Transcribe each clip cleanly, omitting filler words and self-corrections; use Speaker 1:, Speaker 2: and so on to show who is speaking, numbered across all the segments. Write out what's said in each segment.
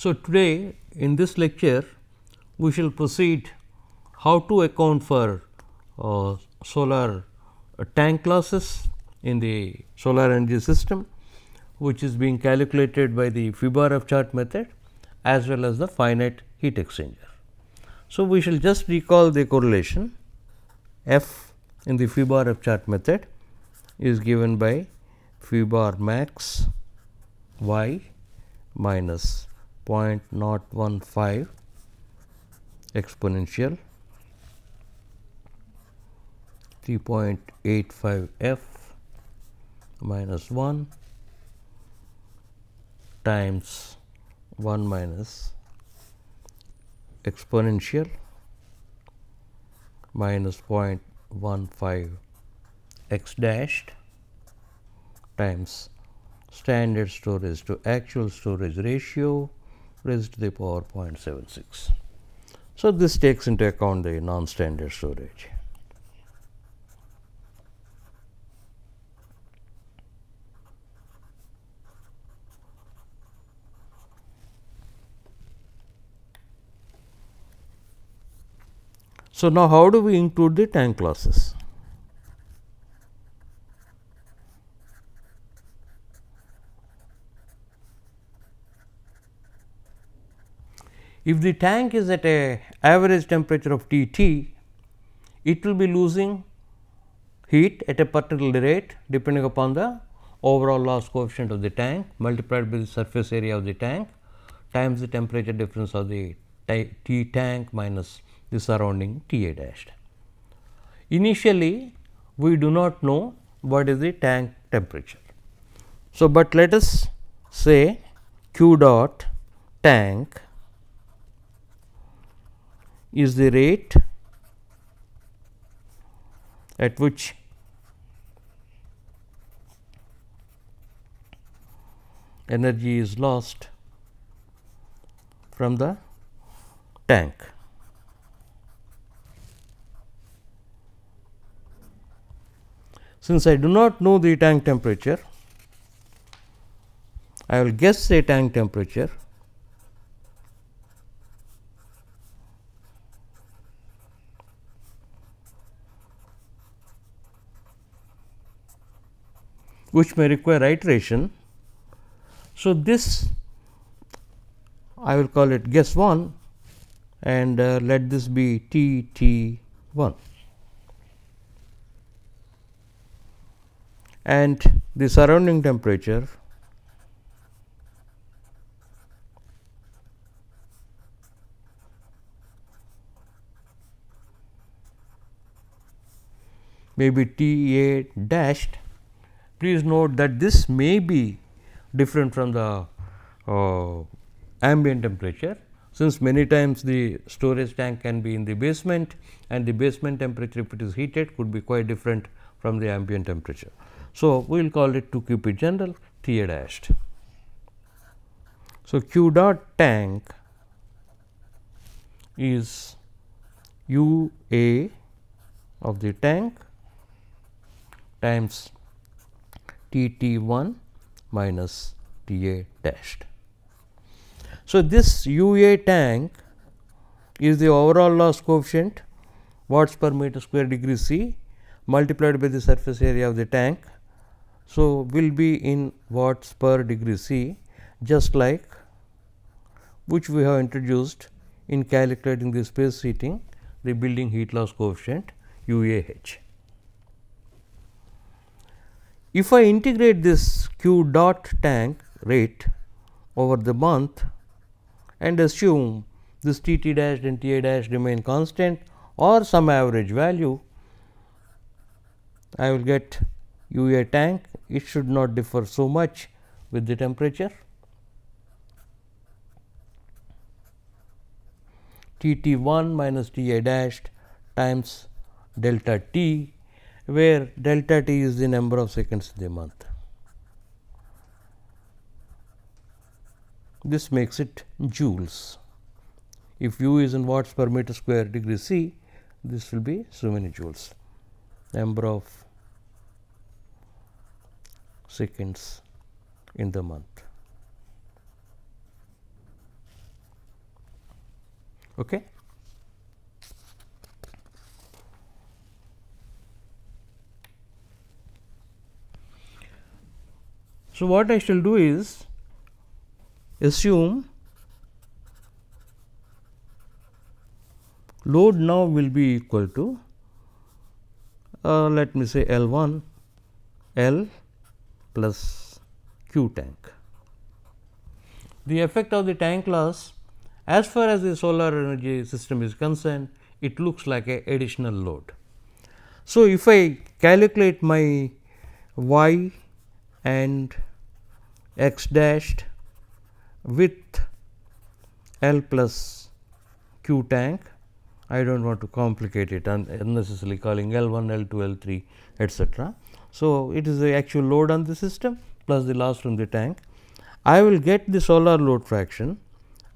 Speaker 1: So, today in this lecture we shall proceed how to account for solar tank losses in the solar energy system, which is being calculated by the Fibonacci chart method as well as the finite heat exchanger. So, we shall just recall the correlation. F in the Fibonacci chart method is given by Fibor max y minus 0.015 exponential 3.85 f minus 1 times 1 minus exponential minus 0.15 x dashed times standard storage to actual storage ratio raised to the power 0.76. So, this takes into account the non-standard storage. So, now how do we include the tank losses? If the tank is at a average temperature of T t, it will be losing heat at a particular rate depending upon the overall loss coefficient of the tank multiplied by the surface area of the tank times the temperature difference of the T tank minus the surrounding T A dashed. Initially, we do not know what is the tank temperature. So, but let us say Q dot tank is the rate at which energy is lost from the tank. Since I do not know the tank temperature, I will guess a tank temperature which may require iteration. So, this I will call it guess 1 and let this be T T 1 and the surrounding temperature may be T A dashed. Please note that this may be different from the ambient temperature, since many times the storage tank can be in the basement and the basement temperature, if it is heated, could be quite different from the ambient temperature. So, we will call it to keep it general T A dashed. So, Q dot tank is U A of the tank times T T 1 minus T A dashed. So, this U A tank is the overall loss coefficient watts per meter square degree C multiplied by the surface area of the tank. So, will be in watts per degree C, just like which we have introduced in calculating the space heating, the building heat loss coefficient U A H. If I integrate this Q dot tank rate over the month and assume this T T dash and T A dash remain constant or some average value, I will get U A tank. It should not differ so much with the temperature. T T 1 minus T A dashed times delta T, where delta T is the number of seconds in the month. This makes it joules. If U is in watts per meter square degree C, this will be so many joules, number of seconds in the month. Okay. So, what I shall do is assume load now will be equal to let me say L 1 L plus Q tank. The effect of the tank loss as far as the solar energy system is concerned, it looks like a additional load. So, if I calculate my y and x dashed with L plus Q tank, I do not want to complicate it unnecessarily calling L 1, L 2, L 3 etcetera. So, it is the actual load on the system plus the loss from the tank. I will get the solar load fraction,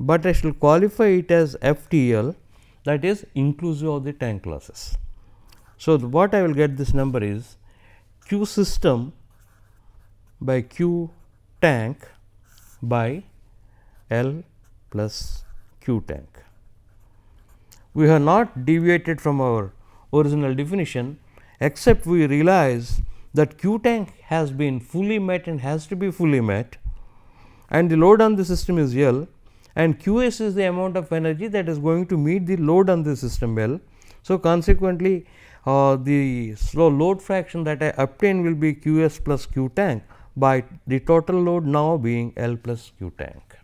Speaker 1: but I shall qualify it as FTL, that is inclusive of the tank losses. So, what I will get this number is Q system by Q tank by L plus Q tank. We have not deviated from our original definition, except we realize that Q tank has been fully met and has to be fully met, and the load on the system is L, and Q s is the amount of energy that is going to meet the load on the system L. So, consequently, the load fraction that I obtain will be Q s plus Q tank by the total load now being L plus Q tank.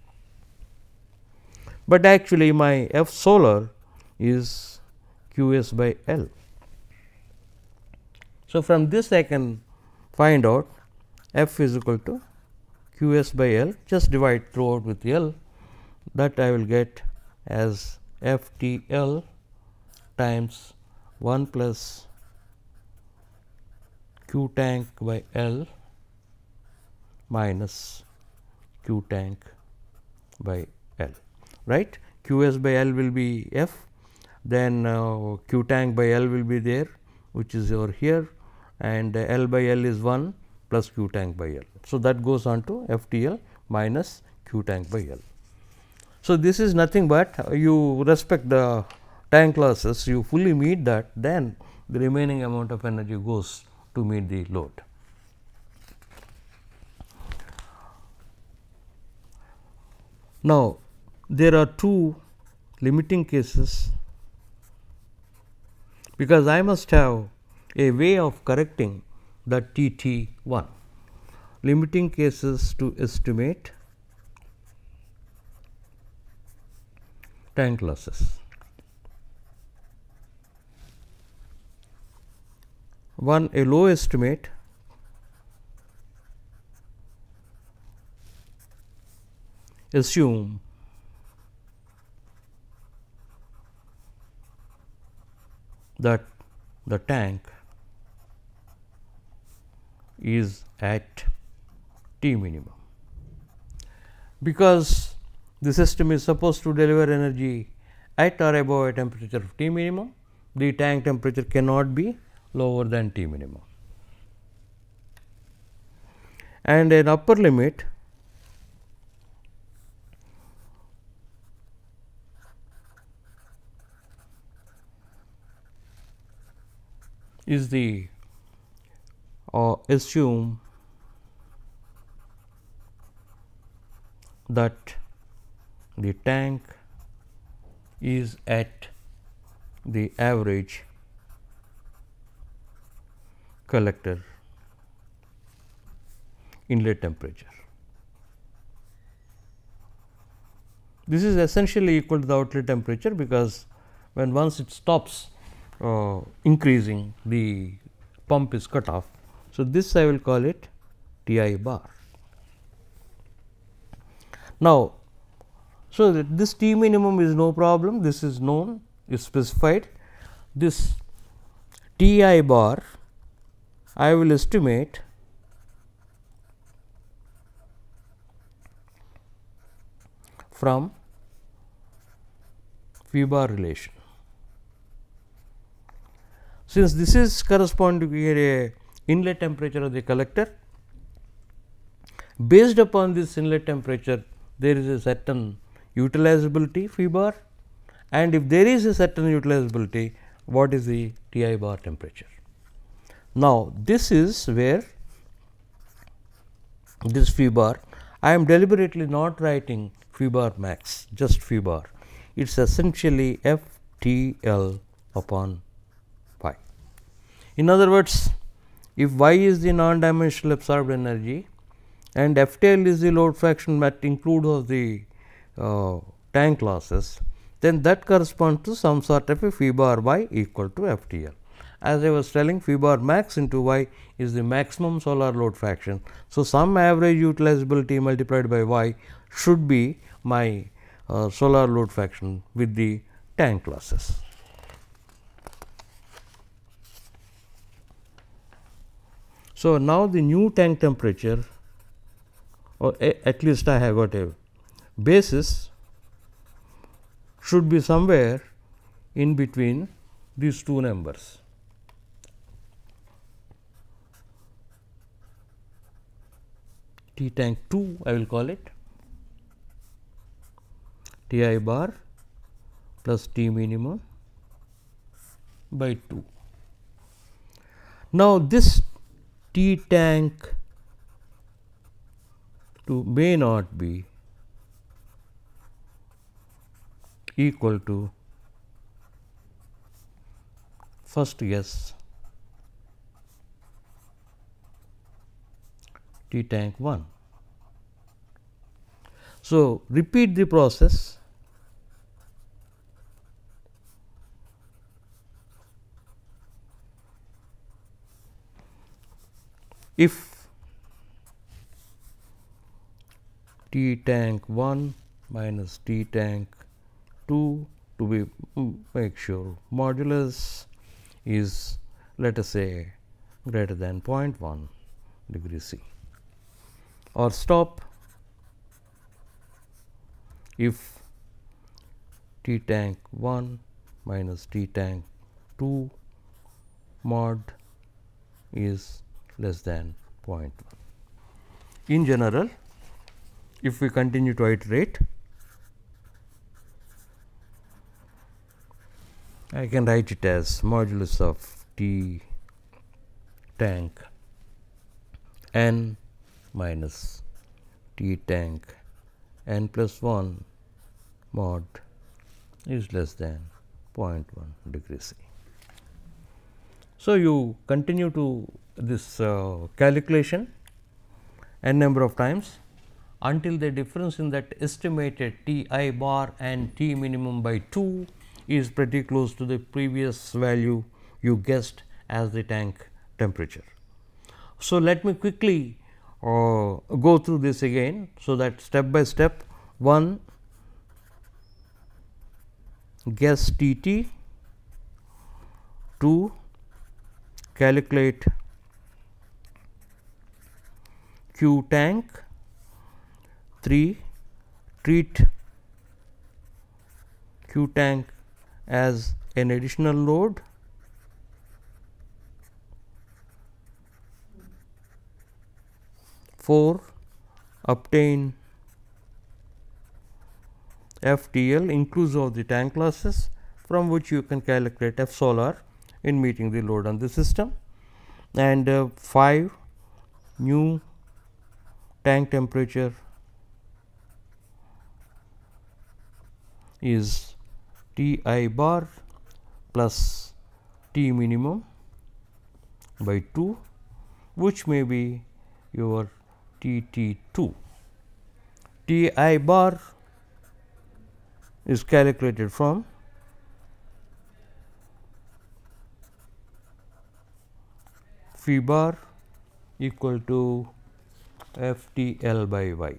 Speaker 1: But actually my F solar is Q s by L. So, from this I can find out F is equal to Q s by L, just divide throughout with L, that I will get as F T L times 1 plus Q tank by L minus Q tank by L, right. Q s by L will be F, then Q tank by L will be there, which is over here, and L by L is 1 plus Q tank by L. So, that goes on to F T L minus Q tank by L. So, this is nothing but you respect the tank losses, you fully meet that, then the remaining amount of energy goes to meet the load. Now, there are two limiting cases, because I must have a way of correcting the T T 1, limiting cases to estimate tank losses. One, a low estimate assume that the tank is at T minimum, because the system is supposed to deliver energy at or above a temperature of T minimum, the tank temperature cannot be lower than T minimum, and an upper limit is the assume that the tank is at the average collector inlet temperature. This is essentially equal to the outlet temperature, because when once it stops increasing, the pump is cut off. So, this I will call it T I bar. Now, so that this T minimum is no problem, this is known, is specified. This T I bar I will estimate from phi bar relation. Since this is corresponding to a inlet temperature of the collector, based upon this inlet temperature there is a certain utilizability phi bar, and if there is a certain utilizability, what is the Ti bar temperature. Now, this is where this phi bar, I am deliberately not writing phi bar max, just phi bar. It is essentially F T L upon phi. In other words, if Y is the non-dimensional absorbed energy and F T L is the load fraction that includes of the tank losses, then that corresponds to some sort of a phi bar Y equal to F T L. As I was telling, phi bar max into Y is the maximum solar load fraction. So, some average utilizability multiplied by Y should be my solar load fraction with the tank losses. So, now the new tank temperature, or at least I have got a basis, should be somewhere in between these two numbers. T tank 2 I will call it, T I bar plus T minimum by 2. Now, this T tank 2 may not be equal to, first guess, T tank 1. So, repeat the process. If T tank 1 minus T tank 2, to be make sure modulus is, let us say, greater than 0.1 degree C, or stop if T tank 1 minus T tank 2 mod is less than 0.1. In general, if we continue to iterate, I can write it as modulus of T tank n minus T tank n plus 1 mod is less than 0.1 degree C. So, you continue to this calculation n number of times until the difference in that estimated T I bar and T minimum by 2 is pretty close to the previous value you guessed as the tank temperature. So, let me quickly go through this again. So, that step by step, 1 guess T T, 2 calculate Q tank, 3 treat Q tank as an additional load, 4 obtain F T L inclusive of the tank losses, from which you can calculate F solar in meeting the load on the system, and 5 new tank temperature is T I bar plus T minimum by 2, which may be your T T 2. T I bar is calculated from phi bar equal to F T L by Y.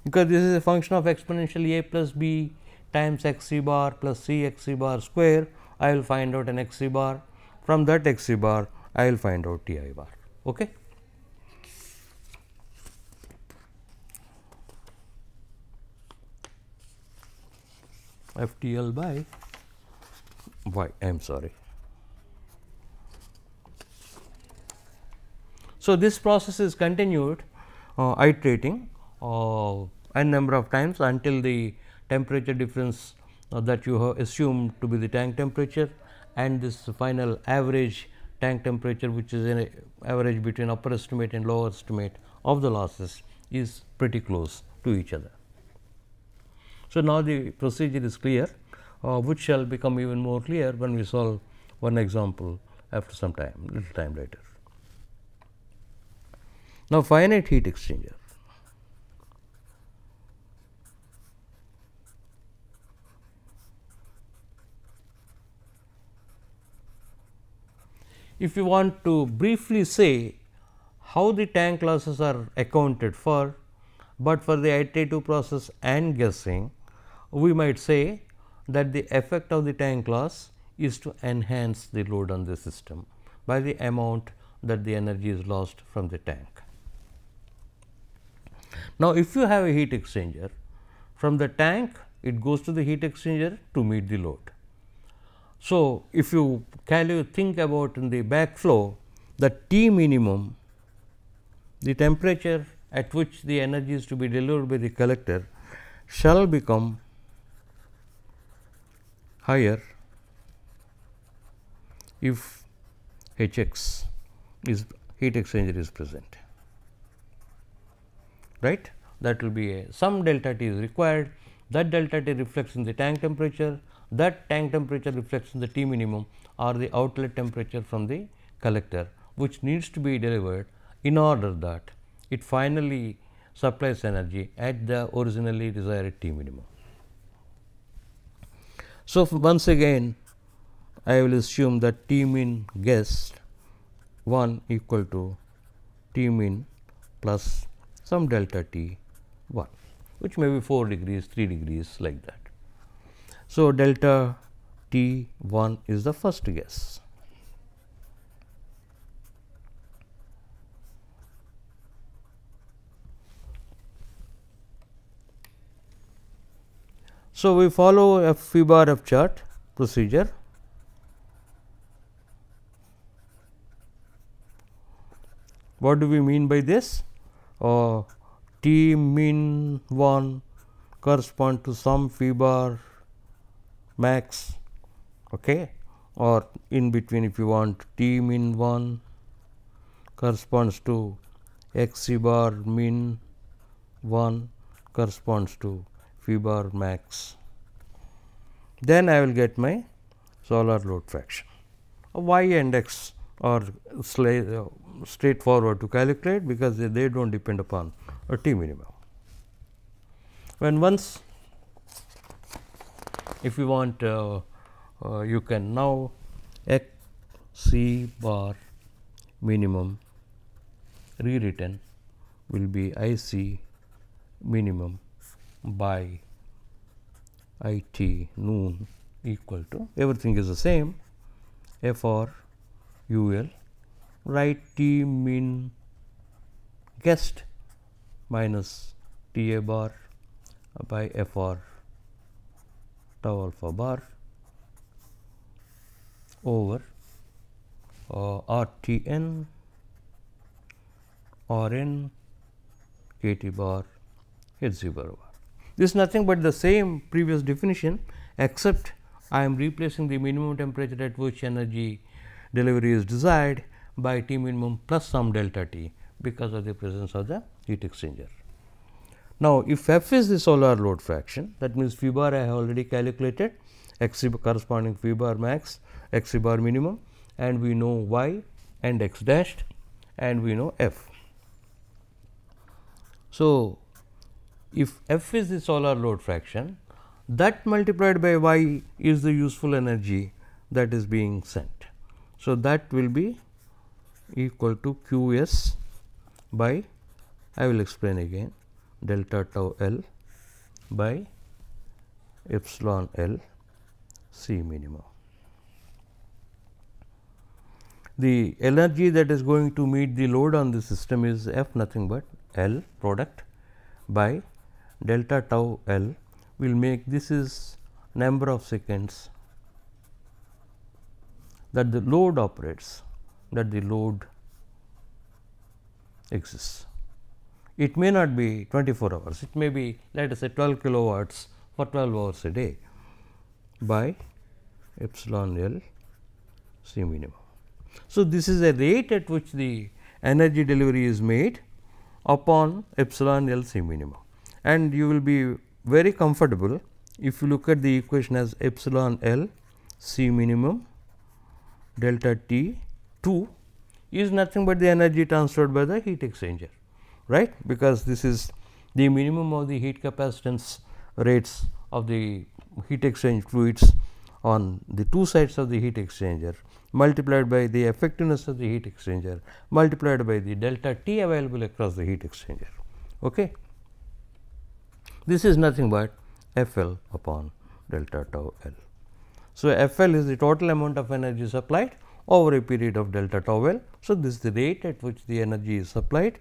Speaker 1: Because this is a function of exponentially a plus b times x c bar plus c x c bar square, I will find out an x c bar. From that x c bar, I will find out T I bar. Okay. F T L by Y, I am sorry. So, this process is continued iterating n number of times until the temperature difference that you have assumed to be the tank temperature and this final average tank temperature, which is an average between upper estimate and lower estimate of the losses, is pretty close to each other. So, now the procedure is clear, which shall become even more clear when we solve one example after some time, little time later. Now, finite heat exchanger. If you want to briefly say how the tank losses are accounted for, but for the iterative process and guessing, we might say that the effect of the tank loss is to enhance the load on the system by the amount that the energy is lost from the tank. Now, if you have a heat exchanger, from the tank it goes to the heat exchanger to meet the load. So, if you think about in the backflow, the T minimum, the temperature at which the energy is to be delivered by the collector, shall become higher if H x is heat exchanger is present, right. That will be some delta T is required, that delta T reflects in the tank temperature, that tank temperature reflects in the T minimum or the outlet temperature from the collector, which needs to be delivered in order that it finally supplies energy at the originally desired T minimum. So, once again I will assume that T min guessed 1 equal to T min plus some delta T 1, which may be 4 degrees, 3 degrees, like that. So, delta T 1 is the first guess. So, we follow a phi bar F chart procedure. What do we mean by this? T min 1 correspond to some phi bar max, okay, or in between if you want T min 1 corresponds to x c bar min 1 corresponds to phi bar max. Then I will get my solar load fraction. Y and x are straightforward to calculate, because they do not depend upon a T minimum. When once if you want you can now x c bar minimum rewritten will be I c minimum by I t noon equal to, everything is the same, F r U L, write T min guessed minus T a bar by F r tau alpha bar over R T n R n K T bar H z bar. This is nothing but the same previous definition, except I am replacing the minimum temperature at which energy delivery is desired by T minimum plus some delta T, because of the presence of the heat exchanger. Now, if F is the solar load fraction, that means phi bar I have already calculated, x c corresponding phi bar max, x c bar minimum, and we know y and x dashed, and we know F. So, if F is the solar load fraction, that multiplied by y is the useful energy that is being sent. So, that will be equal to Q s by, I will explain again, delta tau L by epsilon L C minimum. The energy that is going to meet the load on the system is F nothing but L product by delta tau L, will make this is number of seconds that the load operates, that the load exists. it may not be 24 hours, it may be let us say 12 kilowatts for 12 hours a day by epsilon L C minimum. So, this is a rate at which the energy delivery is made upon epsilon L C minimum, and you will be very comfortable if you look at the equation as epsilon L C minimum delta T 2 is nothing but the energy transferred by the heat exchanger, right, because this is the minimum of the heat capacitance rates of the heat exchange fluids on the two sides of the heat exchanger multiplied by the effectiveness of the heat exchanger multiplied by the delta T available across the heat exchanger. Okay. This is nothing but F L upon delta tau L. So, F L is the total amount of energy supplied over a period of delta tau L. So, this is the rate at which the energy is supplied,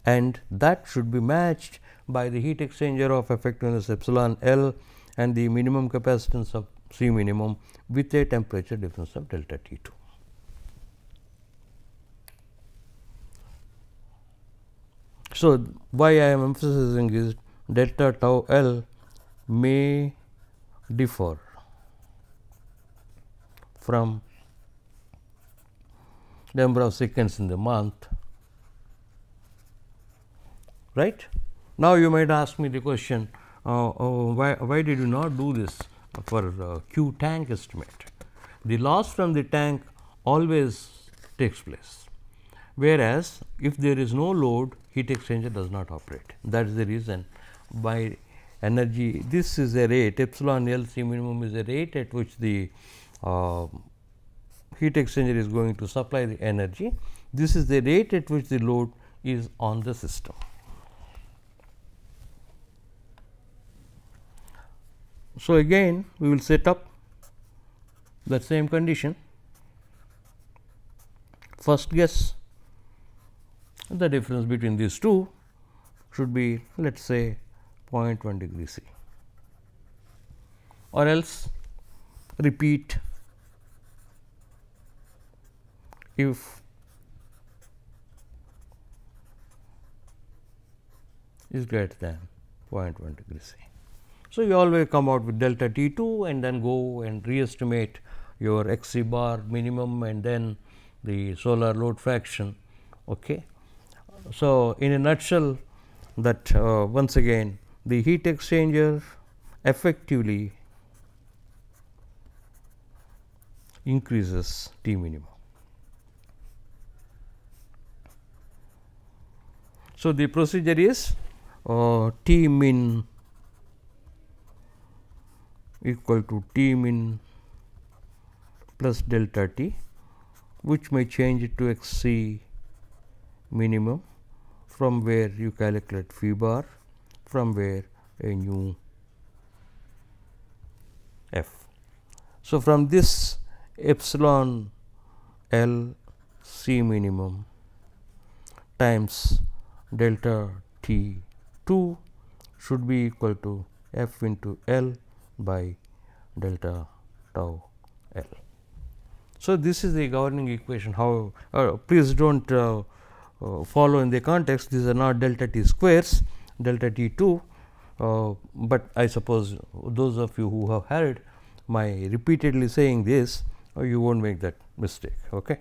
Speaker 1: and that should be matched by the heat exchanger of effectiveness epsilon L and the minimum capacitance of C minimum with a temperature difference of delta T 2. So, why I am emphasizing is delta tau L may differ from number of seconds in the month, right. Now, you might ask me the question, why did you not do this for Q tank estimate? The loss from the tank always takes place, whereas, if there is no load, heat exchanger does not operate. That is the reason by energy, this is a rate epsilon L C minimum is a rate at which the heat exchanger is going to supply the energy. This is the rate at which the load is on the system. So, again we will set up that same condition. First guess, the difference between these two should be, let us say, 0.1 degree C, or else repeat if is greater than 0.1 degree C. So, you always come out with delta T 2 and then go and re-estimate your x c bar minimum and then the solar load fraction. Okay. So, in a nutshell, that once again the heat exchanger effectively increases T minimum. So, the procedure is T min equal to T min plus delta T, which may change it to x c minimum, from where you calculate phi bar, from where a nu f. So, from this epsilon L C minimum times delta T 2 should be equal to f into L by delta tau L. So, this is the governing equation. How please do not follow in the context, these are not delta T squares, delta T 2, but I suppose those of you who have heard my repeatedly saying this, you will not make that mistake. Okay.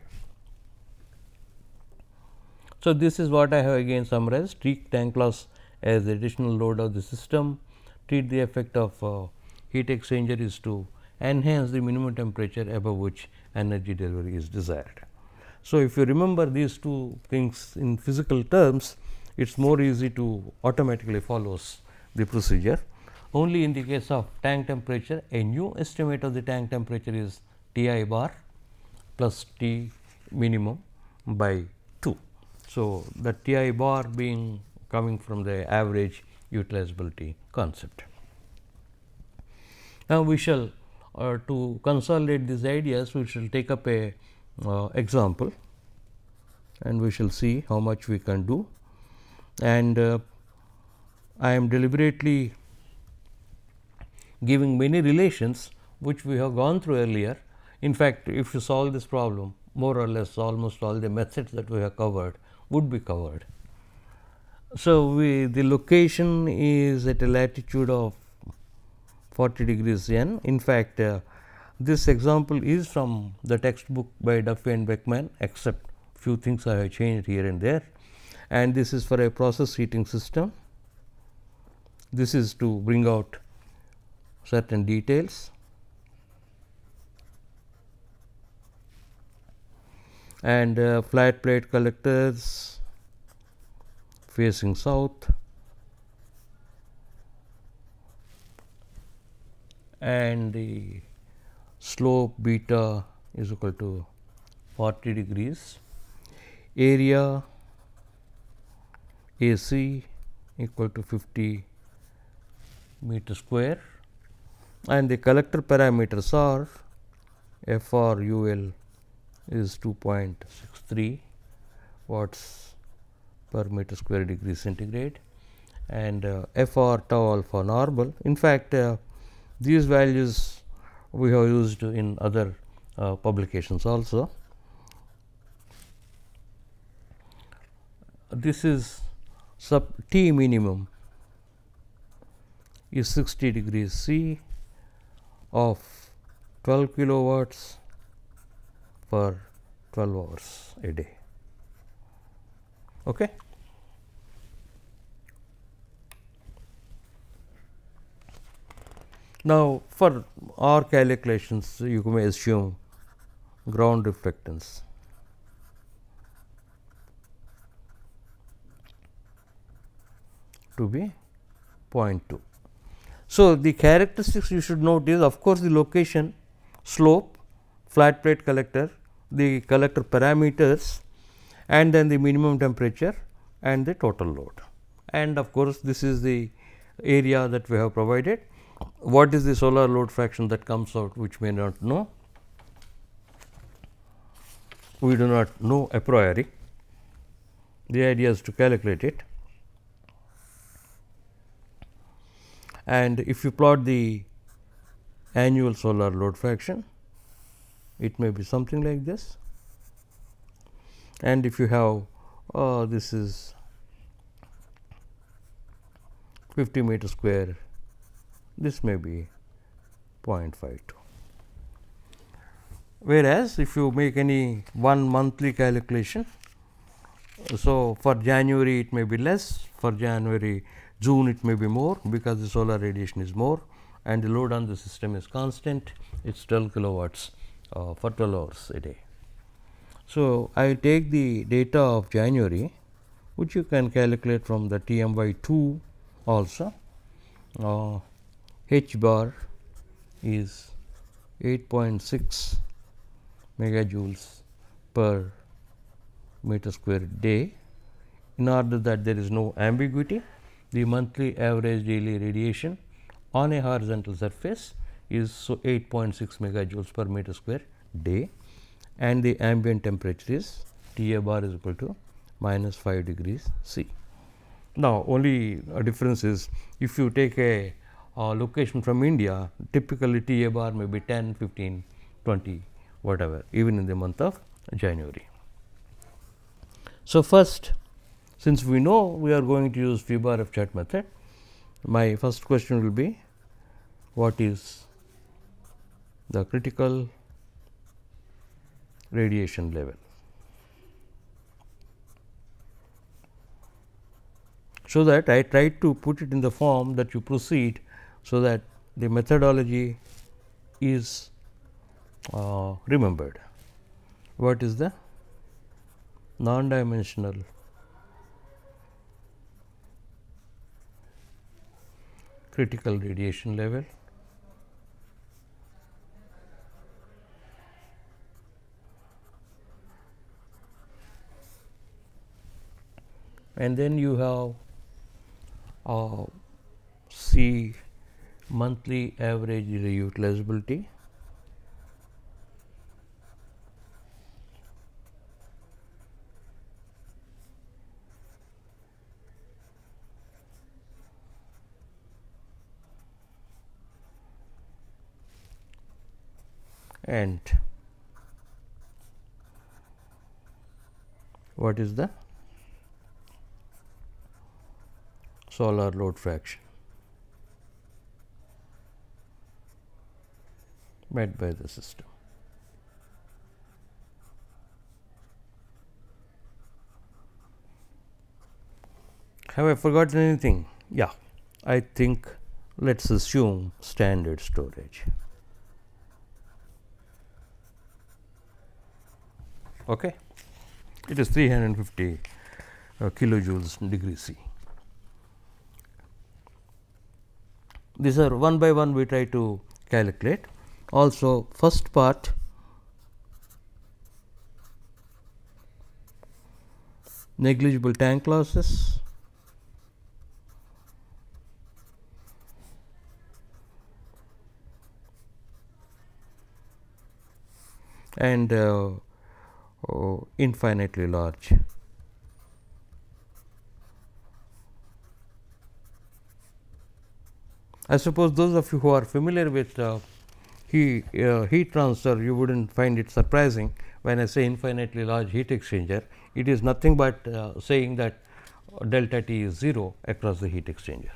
Speaker 1: So, this is what I have again summarized: treat tank loss as the additional load of the system, treat the effect of heat exchanger is to enhance the minimum temperature above which energy delivery is desired. So, if you remember these two things in physical terms, it is more easy to automatically follows the procedure. Only in the case of tank temperature, a new estimate of the tank temperature is T I bar plus T minimum by 2. So, the T I bar being coming from the average utilizability concept. Now, we shall to consolidate these ideas, we shall take up a example and we shall see how much we can do. And I am deliberately giving many relations which we have gone through earlier. In fact, if you solve this problem, more or less almost all the methods that we have covered would be covered. So, the location is at a latitude of 40 degrees N. In fact, this example is from the textbook by Duffy and Beckman, except few things I have changed here and there, and this is for a process heating system. This is to bring out certain details, and flat plate collectors facing south, and the slope beta is equal to 40 degrees, area AC equal to 50 meter square, and the collector parameters are FRUL is 2.63 watts per meter square degree centigrade, and FR tau alpha normal. In fact, these values we have used in other publications also. This is sub T minimum is 60 degrees C of 12 kilowatts for 12 hours a day. Okay. Now, for our calculations, you may assume ground reflectance to be 0.2. So, the characteristics you should note is, of course, the location, slope, flat plate collector, the collector parameters, and then the minimum temperature and the total load. And of course, this is the area that we have provided. What is the solar load fraction that comes out, which may not know? We do not know a priori. The idea is to calculate it. And if you plot the annual solar load fraction, it may be something like this. And if you have this is 50 meter square, this may be 0.52. Whereas, if you make any one monthly calculation, so for January it may be less, for June it may be more, because the solar radiation is more and the load on the system is constant, it is 12 kilowatts for 12 hours a day. So, I will take the data of January, which you can calculate from the TM/2 also. H bar is 8.6 megajoules per meter square day. In order that there is no ambiguity, the monthly average daily radiation on a horizontal surface is 8.6 megajoules per meter square day, and the ambient temperature is T A bar is equal to minus 5 degrees C. Now, only a difference is, if you take a location from India, typically T A bar may be 10, 15, 20, whatever, even in the month of January. So, first, since we know we are going to use phi bar F chat method, my first question will be, what is the critical radiation level? So that I try to put it in the form that you proceed, so that the methodology is remembered. What is the non-dimensional critical radiation level? And then you have C monthly average reutilizability, and what is the solar load fraction met by the system. Have I forgotten anything? Yeah, I think let us assume standard storage. Okay. It is 350 kilojoules degree C. These are one by one we try to calculate. Also, first part negligible tank losses, and infinitely large. I suppose those of you who are familiar with heat transfer, you would not find it surprising when I say infinitely large heat exchanger. It is nothing but saying that delta T is 0 across the heat exchanger.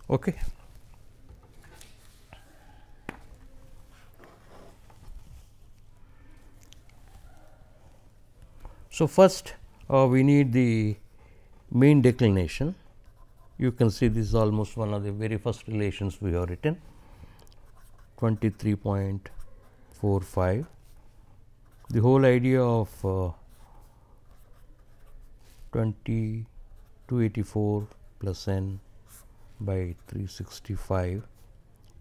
Speaker 1: Okay. So, first we need the mean declination. You can see this is almost one of the very first relations we have written, 23.45. The whole idea of 284 plus n by 365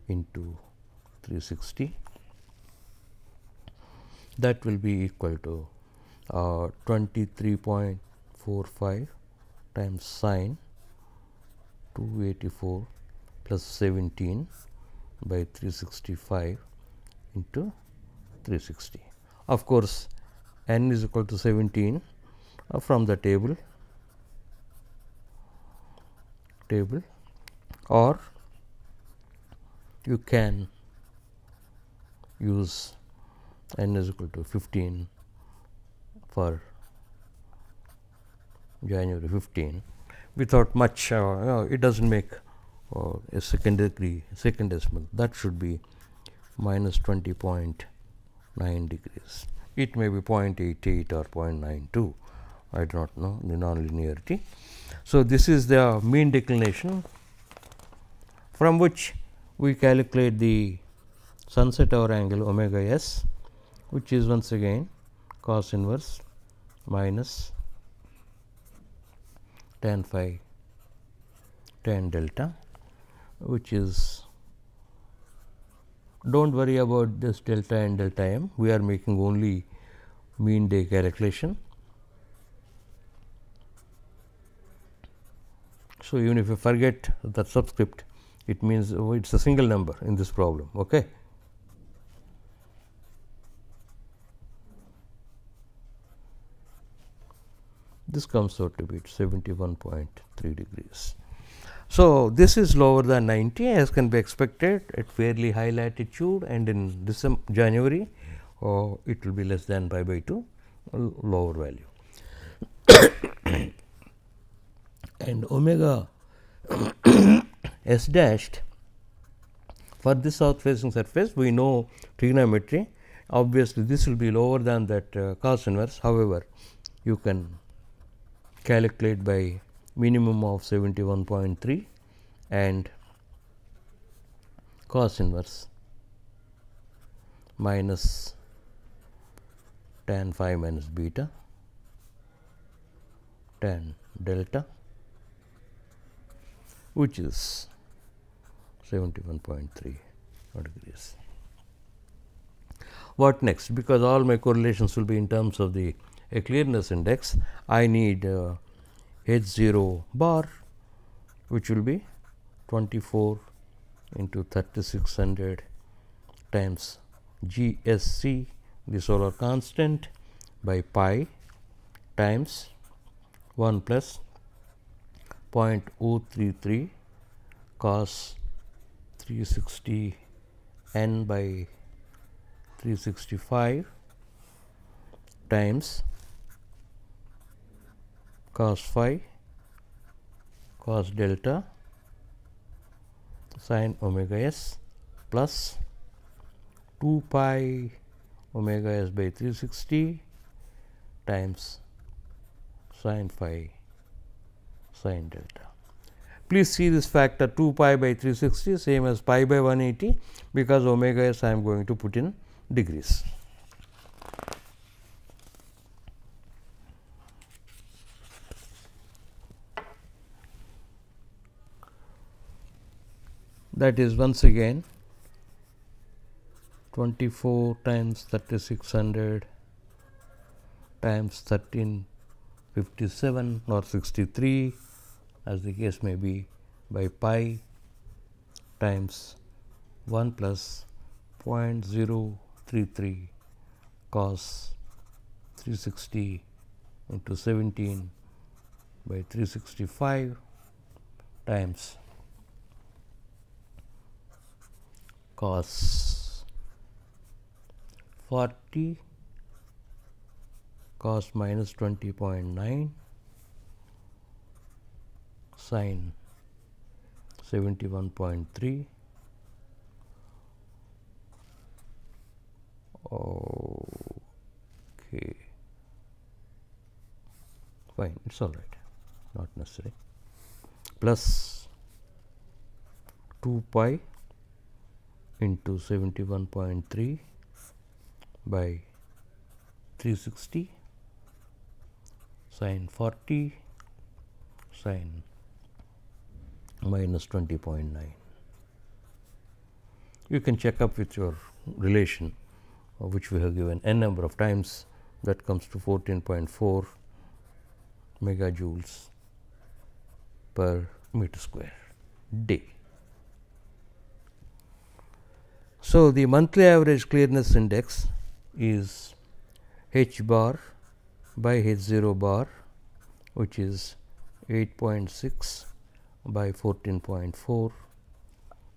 Speaker 1: into 360, that will be equal to 23.45 times sine 284 plus 17 by 365 into 360. Of course, n is equal to 17 from the table, or you can use n is equal to 15 for January 15 without much it does not make a second decimal. That should be minus 20.9 degrees. It may be 0.88 or 0.92, I do not know the nonlinearity. So, this is the mean declination from which we calculate the sunset hour angle omega s, which is once again cos inverse minus tan phi tan delta, which is, do not worry about this delta and delta m, we are making only mean day calculation. So, even if you forget the subscript, it means it is a single number in this problem. Okay. This comes out to be 71.3 degrees. So, this is lower than 90 as can be expected at fairly high latitude, and in January it will be less than pi by 2, lower value. And omega s dashed for this south facing surface, we know trigonometry, obviously this will be lower than that cos inverse. However, you can calculate by minimum of 71.3 and cos inverse minus tan phi minus beta tan delta, which is 71.3 degrees. What next? Because all my correlations will be in terms of the clearness index, I need H 0 bar, which will be 24 into 3600 times GSC, the solar constant, by pi times 1 plus 0.033 cos 360 n by 365 times cos phi cos delta sin omega s plus 2 pi omega s by 360 times sin phi sin delta. Please see this factor 2 pi by 360 same as pi by 180, because omega s I am going to put in degrees. That is once again 24 times 3600 times 1357 or 63 as the case may be by pi times 1 plus 0.033 cos 360 into 17 by 365 times cos 40 cos minus 20.9 sin 71.3. Okay, fine, it's all right, not necessary, plus 2 pi into 71.3 by 360 sin 40 sin minus 20.9. You can check up with your relation which we have given n number of times, that comes to 14.4 megajoules per meter square day. So, the monthly average clearness index is h bar by h 0 bar, which is 8.6 by 14.4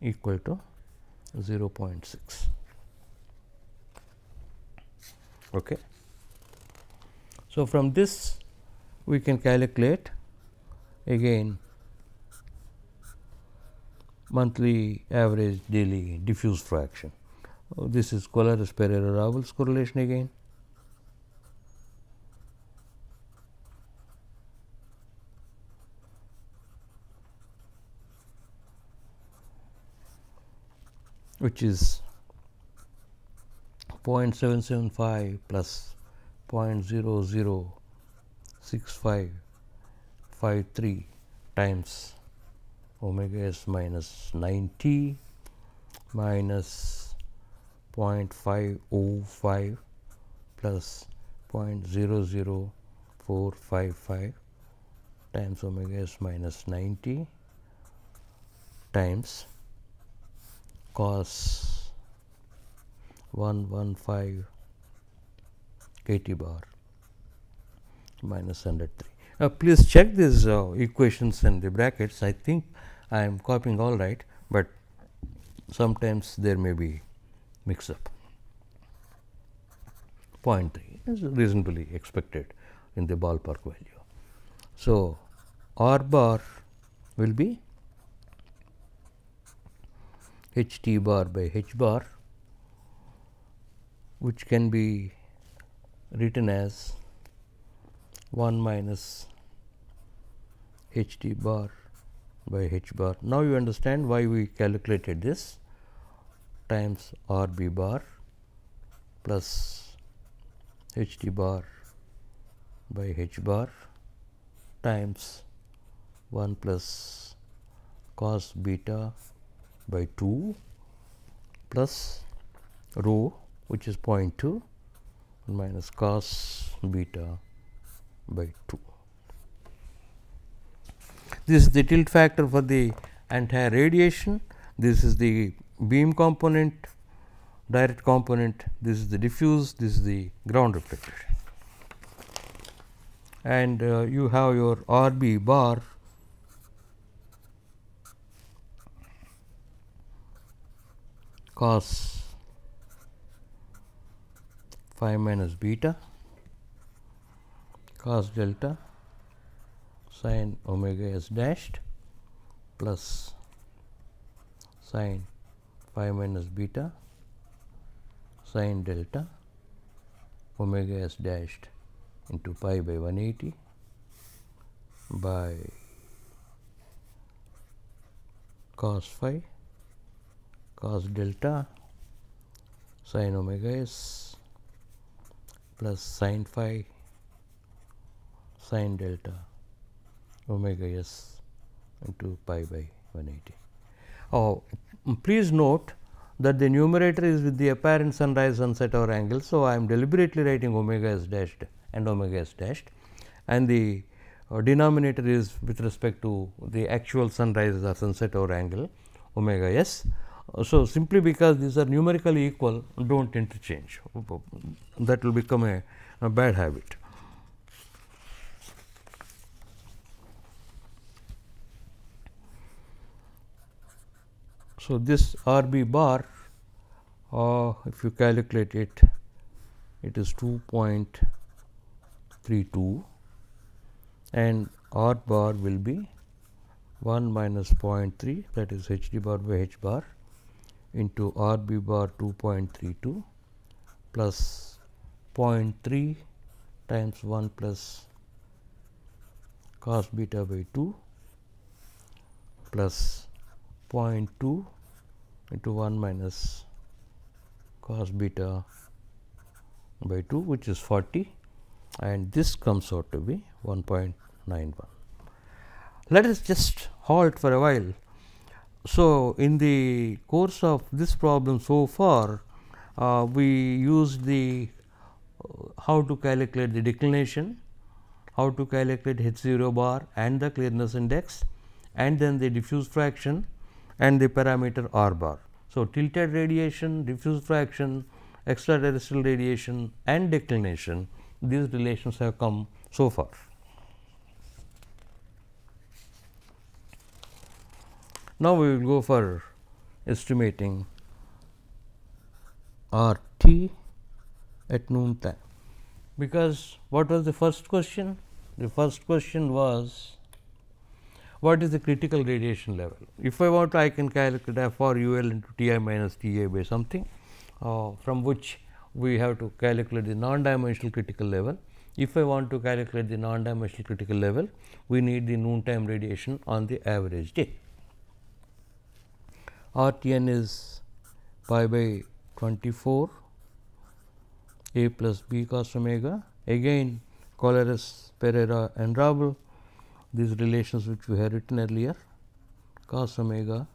Speaker 1: equal to 0.6. Okay. So, from this we can calculate again monthly average daily diffuse fraction. This is Collatz-Pereira-Raoult's correlation again. Which is 0.775 plus 0.006553 times omega s minus 90 minus 0.505 plus 0.00455 times omega s minus 90 times cos 115 kT bar minus 103. Please check these equations in the brackets. I think I am copying all right, but sometimes there may be mix up. 0.3 is reasonably expected in the ballpark value. So, R bar will be h t bar by h bar, which can be written as 1 minus h t bar by h bar. Now, you understand why we calculated this, times R b bar plus h t bar by h bar times 1 plus cos beta by 2 plus rho, which is 0.2, minus cos beta by 2. This is the tilt factor for the entire radiation. This is the beam component, direct component, this is the diffuse, this is the ground reflected. And you have your R b bar cos phi minus beta cos delta sin omega s dashed plus sin phi minus beta sin delta omega s dashed into pi by 180 by cos phi cos delta sin omega s plus sin phi sin delta omega s into pi by 180. Please note that the numerator is with the apparent sunrise sunset hour angle. So, I am deliberately writing omega s dashed and omega s dashed, and the denominator is with respect to the actual sunrise or sunset hour angle omega s. So, simply because these are numerically equal, do not interchange, that will become a bad habit. So, this R B bar, if you calculate it, it is 2.32 and R bar will be 1 minus 0.3, that is h d bar by h bar into R B bar 2.32 plus 0.3 times 1 plus cos beta by 2 plus 0.2 into 1 minus cos beta by 2, which is 40, and this comes out to be 1.91. Let us just halt for a while. So, in the course of this problem so far, we used the how to calculate the declination, how to calculate H 0 bar and the clearness index, and then the diffuse fraction and the parameter R bar. So, tilted radiation, diffuse fraction, extraterrestrial radiation and declination, these relations have come so far. Now, we will go for estimating R t at noon time, because what was the first question? The first question was, what is the critical radiation level? If I want to, I can calculate f for u l into T I minus T A by something, from which we have to calculate the non-dimensional critical level. If I want to calculate the non-dimensional critical level, we need the noontime radiation on the average day. R T n is pi by 24 a plus b cos omega, again Colliers, Pereira and Raoul, these relations which we have written earlier, cos omega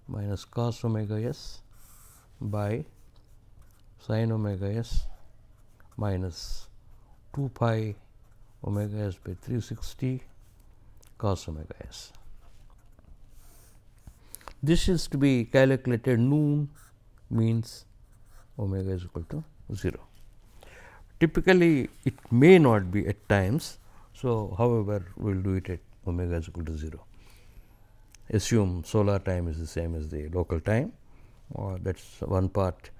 Speaker 1: minus cos omega s by sin omega s minus 2 pi omega s by 360 cos omega s. This is to be calculated noon, means omega is equal to 0. Typically, it may not be at times. So, however, we will do it at omega is equal to 0. Assume solar time is the same as the local time, that is one part,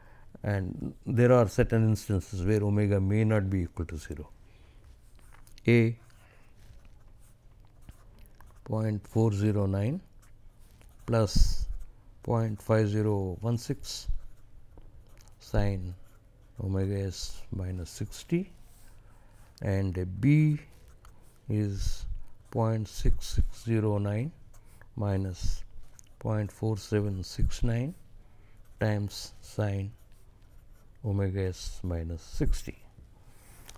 Speaker 1: and there are certain instances where omega may not be equal to 0. A 0.409 plus 0.5016 sin omega s minus 60, and a b is 0.6609 minus 0.4769 times sin omega s minus 60.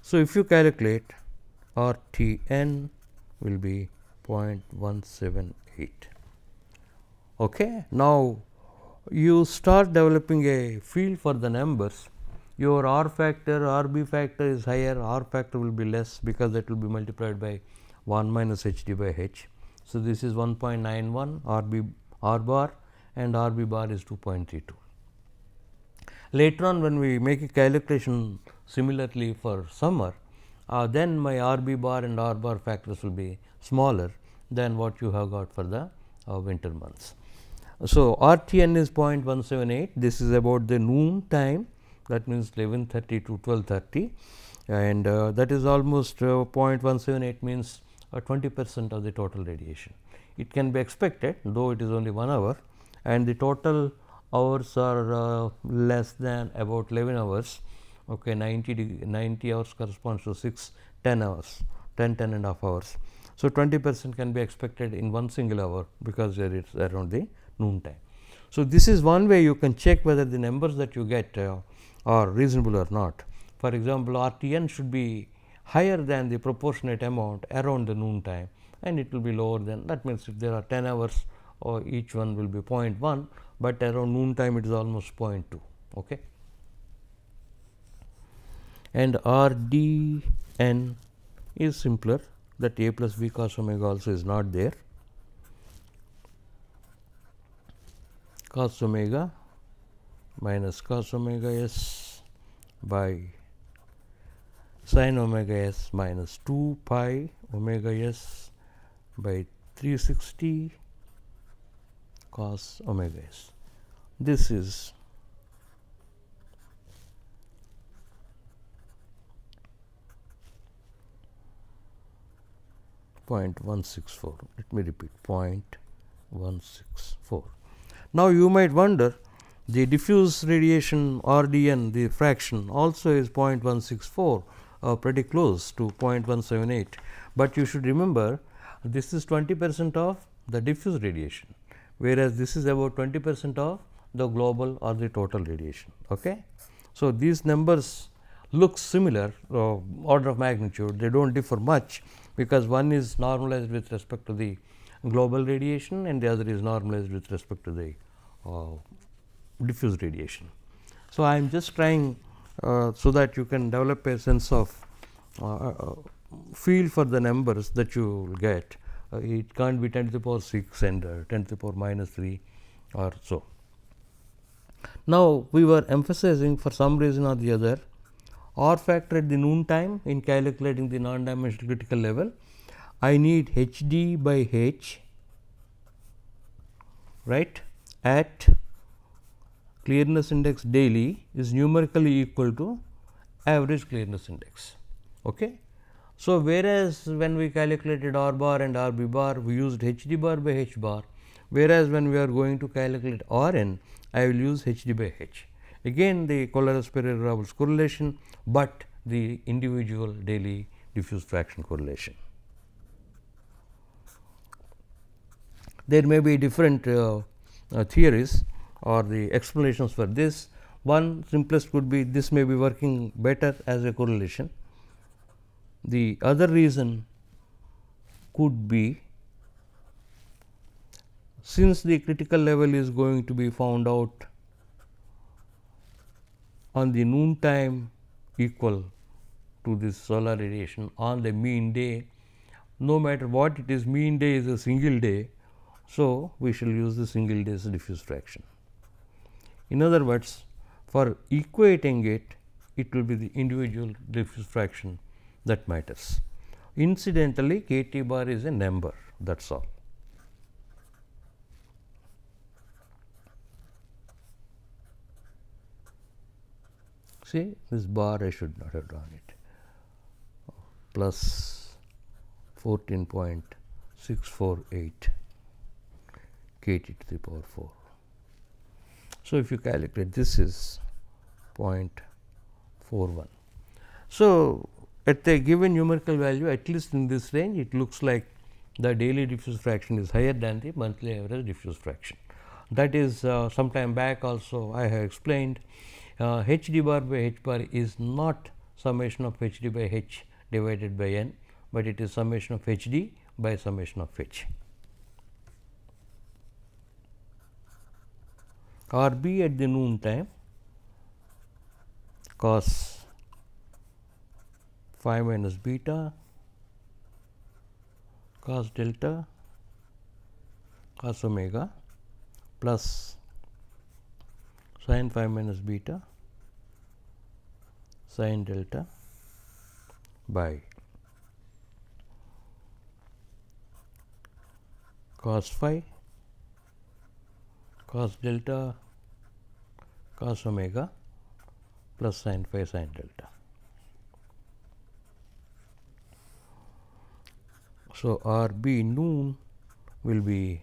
Speaker 1: So, if you calculate, R T n will be 0.178. Okay. Now, you start developing a feel for the numbers. Your R factor, R B factor is higher, R factor will be less, because that will be multiplied by 1 minus h d by h. So, this is 1.91 R bar and R B bar is 2.32. Later on, when we make a calculation similarly for summer, then my R B bar and R bar factors will be smaller than what you have got for the winter months. So, R T n is 0.178, this is about the noon time, that means 11:30 to 12:30, and that is almost 0.178, means 20% of the total radiation. It can be expected, though it is only 1 hour, and the total hours are less than about 11 hours. Okay, 90 hours corresponds to 10 hours, 10 and a half hours. So, 20% can be expected in one single hour, because there is around the noon time. So, this is one way you can check whether the numbers that you get are reasonable or not. For example, RTN should be higher than the proportionate amount around the noon time, and it will be lower than, that means, if there are 10 hours, or each one will be 0.1, but around noon time it is almost 0.2. Okay. And RDN is simpler, that A plus B cos omega also is not there. Cos omega minus cos omega s by sin omega s minus 2 pi omega s by 360 cos omega s. This is .164. Let me repeat, 0.164. Now, you might wonder, the diffuse radiation RDN, the fraction, also is 0.164, pretty close to 0.178, but you should remember, this is 20% of the diffuse radiation, whereas this is about 20% of the global or the total radiation. Okay. So, these numbers look similar, order of magnitude, they do not differ much, because one is normalized with respect to the global radiation and the other is normalized with respect to the diffuse radiation. So, I am just trying so that you can develop a sense of feel for the numbers that you will get. It can't be 10 to the power 6 and 10 to the power minus 3 or so. Now, we were emphasizing for some reason or the other R factor at the noon time in calculating the non-dimensional critical level. I need H d by H, right, at clearness index daily is numerically equal to average clearness index. Okay. So, whereas when we calculated R bar and R b bar, we used H d bar by H bar, whereas when we are going to calculate R n, I will use H d by H. Again the Kollaros-Pereira-Raoult's correlation, but the individual daily diffuse fraction correlation. There may be different theories or the explanations for this. One simplest could be, this may be working better as a correlation. The other reason could be, since the critical level is going to be found out on the noon time equal to this solar radiation on the mean day, no matter what it is, mean day is a single day. So, we shall use the single day's diffuse fraction. In other words, for equating it, it will be the individual diffuse fraction that matters. Incidentally, k T bar is a number, that is all. See, this bar I should not have drawn it, plus 14.648 k T to the power 4. So, if you calculate, this is 0.41. So, at a given numerical value, at least in this range, it looks like the daily diffuse fraction is higher than the monthly average diffuse fraction. That is, some time back also I have explained, H d bar by H bar is not summation of H d by H divided by n, but it is summation of H d by summation of H. R b at the noon time cos phi minus beta cos delta cos omega plus sin phi minus beta sin delta by cos phi cos delta cos omega plus sin phi sin delta. So, R B noon will be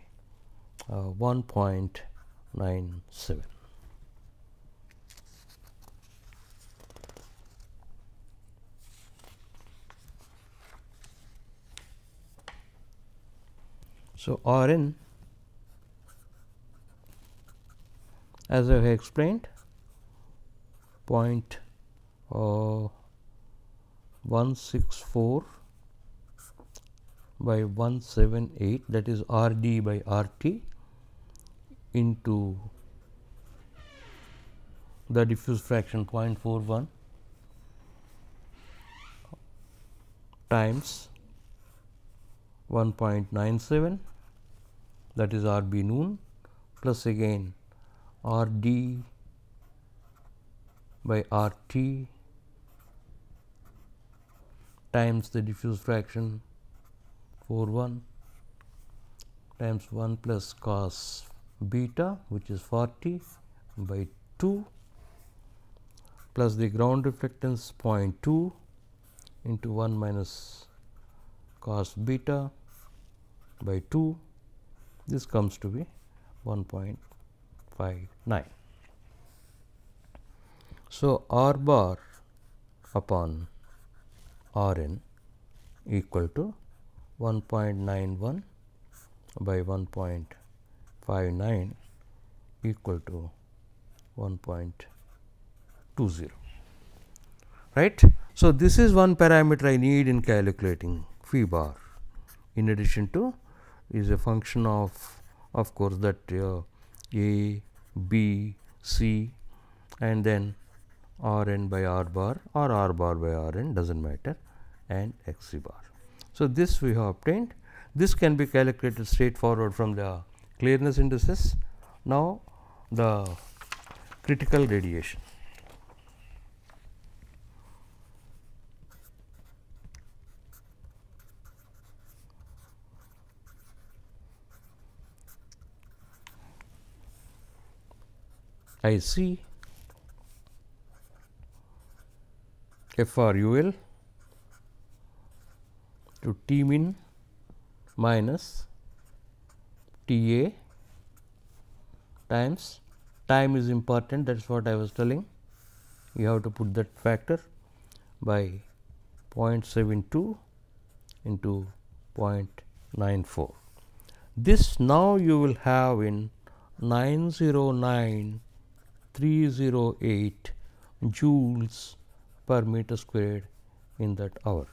Speaker 1: 1.97. So, R n, as I have explained, 0.164 by 178, that is R d by R t, into the diffuse fraction 0.41 times 1.97, that is R b noon, plus again R d by R t times the diffuse fraction 41 times 1 plus cos beta, which is 40 by 2, plus the ground reflectance 0.2 into 1 minus cos beta by 2. This comes to be 1.59. So, R bar upon R n equal to 1.91 by 1.59 equal to 1.20, right. So, this is one parameter I need in calculating phi bar. In addition to, is a function of course, that A, B, C, and then R n by R bar or R bar by R n, does not matter, and X c bar. So, this we have obtained. This can be calculated straightforward from the clearness indices. Now, the critical radiation. I see FRUL to T min minus T A times time is important, that is what I was telling. You have to put that factor by 0.72 into 0.94. This now you will have in 909,308 joules per meter squared in that hour.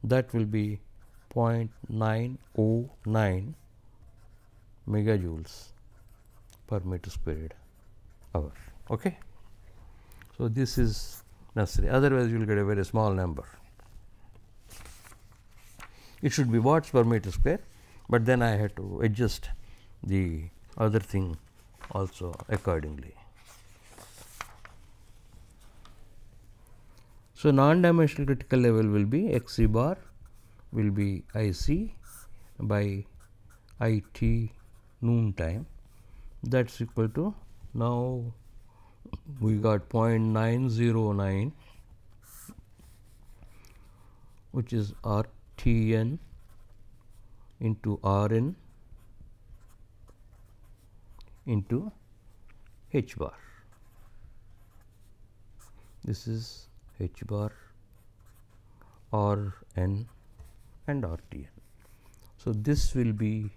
Speaker 1: That will be 0.909 megajoules per meter squared hour. Okay. So, this is necessary, otherwise you will get a very small number. It should be watts per meter square, but then I had to adjust the other thing also accordingly. So, non-dimensional critical level will be X c bar will be I c by I t noon time, that is equal to, now we got 0.909, which is R t n into R n into H bar. This is H bar, R n and R t n. So, this will be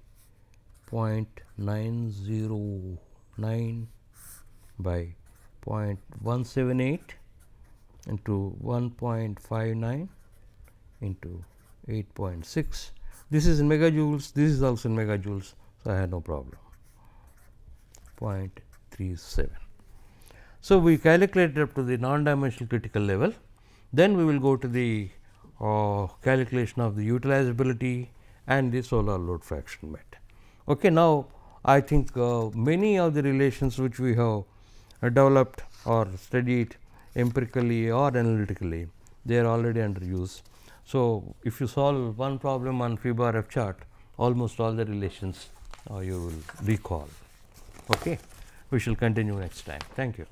Speaker 1: 0.909 by 0.178 into 1.59 into 8.6. This is in megajoules, this is also in megajoules. So, I had no problem, 0.37. So, we calculated up to the non-dimensional critical level, then we will go to the calculation of the utilizability and the solar load fraction met. Okay, now, I think many of the relations which we have developed or studied empirically or analytically, they are already under use. So, if you solve one problem on phi bar F chart, almost all the relations you will recall. Okay. We shall continue next time. Thank you.